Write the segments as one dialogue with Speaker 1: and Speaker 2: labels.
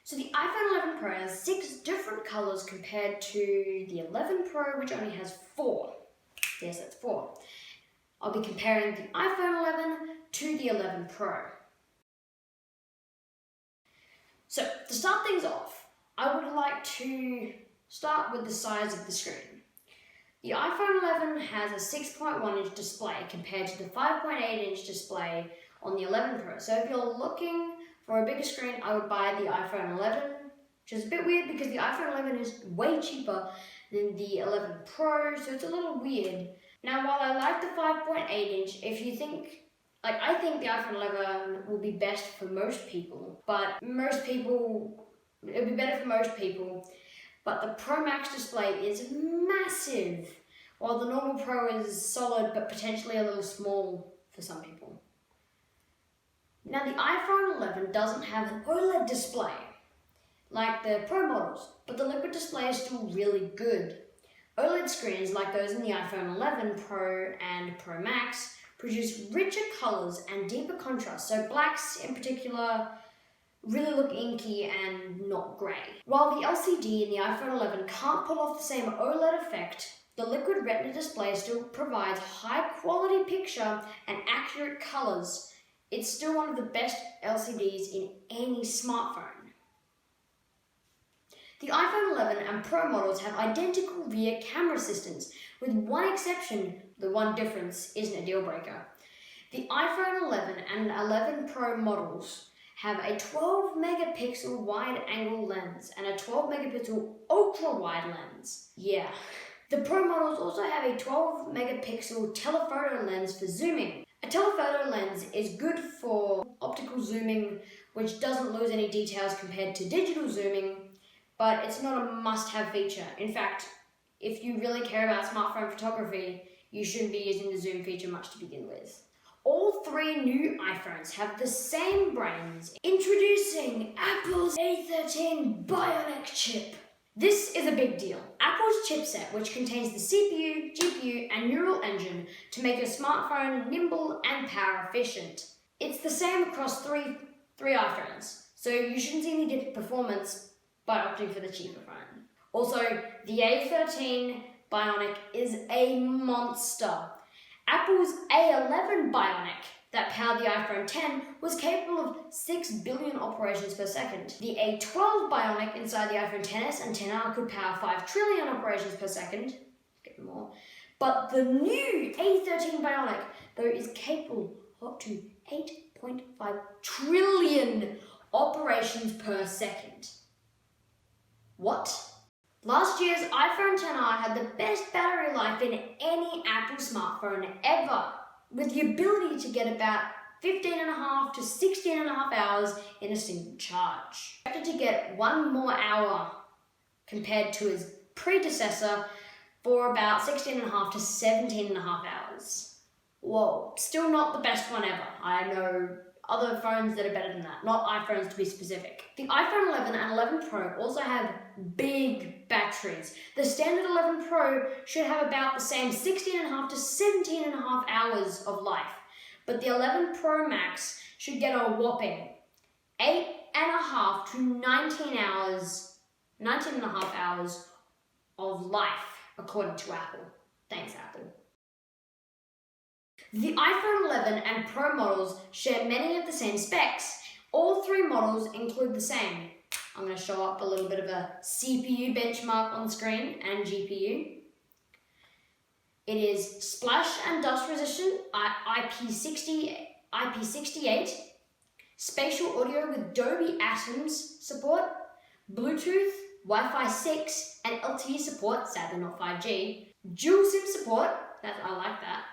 Speaker 1: So the iPhone 11 Pro has 6 different colors compared to the 11 Pro, which only has 4. Yes, that's 4. I'll be comparing the iPhone 11 to the 11 Pro. So to start things off, I would like to start with the size of the screen. The iPhone 11 has a 6.1 inch display compared to the 5.8 inch display on the 11 Pro. So if you're looking for a bigger screen, I would buy the iPhone 11, which is a bit weird because the iPhone 11 is way cheaper than the 11 Pro, so it's a little weird. Now, while I like the 5.8 inch, if you think, I think the iPhone 11 will be best for most people, but it'll be better for most people, but the Pro Max display is massive, while the normal Pro is solid but potentially a little small for some people. Now, the iPhone 11 doesn't have an OLED display like the Pro models, but the liquid display is still really good. OLED screens like those in the iPhone 11 Pro and Pro Max produce richer colors and deeper contrast, so blacks in particular really look inky and not grey. While the LCD in the iPhone 11 can't pull off the same OLED effect, the liquid retina display still provides high quality picture and accurate colors. It's still one of the best LCDs in any smartphone. The iPhone 11 and Pro models have identical rear camera systems, with one exception. The one difference isn't a deal breaker. The iPhone 11 and 11 Pro models have a 12 megapixel wide angle lens and a 12 megapixel ultra wide lens. Yeah. The Pro models also have a 12 megapixel telephoto lens for zooming. A telephoto lens is good for optical zooming, which doesn't lose any details compared to digital zooming, but it's not a must-have feature. In fact, if you really care about smartphone photography, you shouldn't be using the zoom feature much to begin with. All 3 new iPhones have the same brains, introducing Apple's A13 Bionic chip. This is a big deal. Apple's chipset, which contains the CPU, GPU, and neural engine to make your smartphone nimble and power efficient. It's the same across three iPhones, so you shouldn't see any dip in performance by opting for the cheaper phone. Also, the A13 Bionic is a monster. Apple's A11 Bionic that powered the iPhone X was capable of 6 billion operations per second. The A12 Bionic inside the iPhone XS and XR could power 5 trillion operations per second. Get more. But the new A13 Bionic, though, is capable of up to 8.5 trillion operations per second. What? Last year's iPhone XR had the best battery life in any Apple smartphone ever, with the ability to get about 15.5 to 16.5 hours in a single charge. Expected to get 1 more hour compared to his predecessor for about 16.5 to 17.5 hours. Whoa, still not the best one ever. I know other phones that are better than that, not iPhones to be specific. The iPhone 11 and 11 Pro also have big batteries. The standard 11 Pro should have about the same 16.5 to 17.5 hours of life, but the 11 Pro Max should get a whopping 8.5 to 19.5 hours of life, according to Apple. Thanks, Apple. The iPhone 11 and Pro models share many of the same specs. All 3 models include the same. I'm going to show up a little bit of a CPU benchmark on the screen and GPU. It is splash and dust resistant IP68, spatial audio with Dolby Atmos support, Bluetooth, Wi-Fi 6 and LTE support, sadly not 5G, dual SIM support, I like that,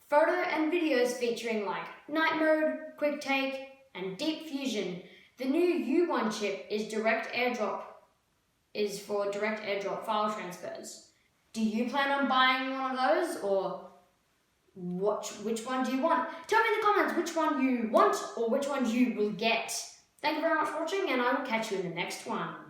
Speaker 1: photo and videos featuring like night mode, quick take, and deep fusion. The new U1 chip is for direct airdrop file transfers. Do you plan on buying one of those, or which one do you want? Tell me in the comments which one you want or which one you will get. Thank you very much for watching, and I will catch you in the next one.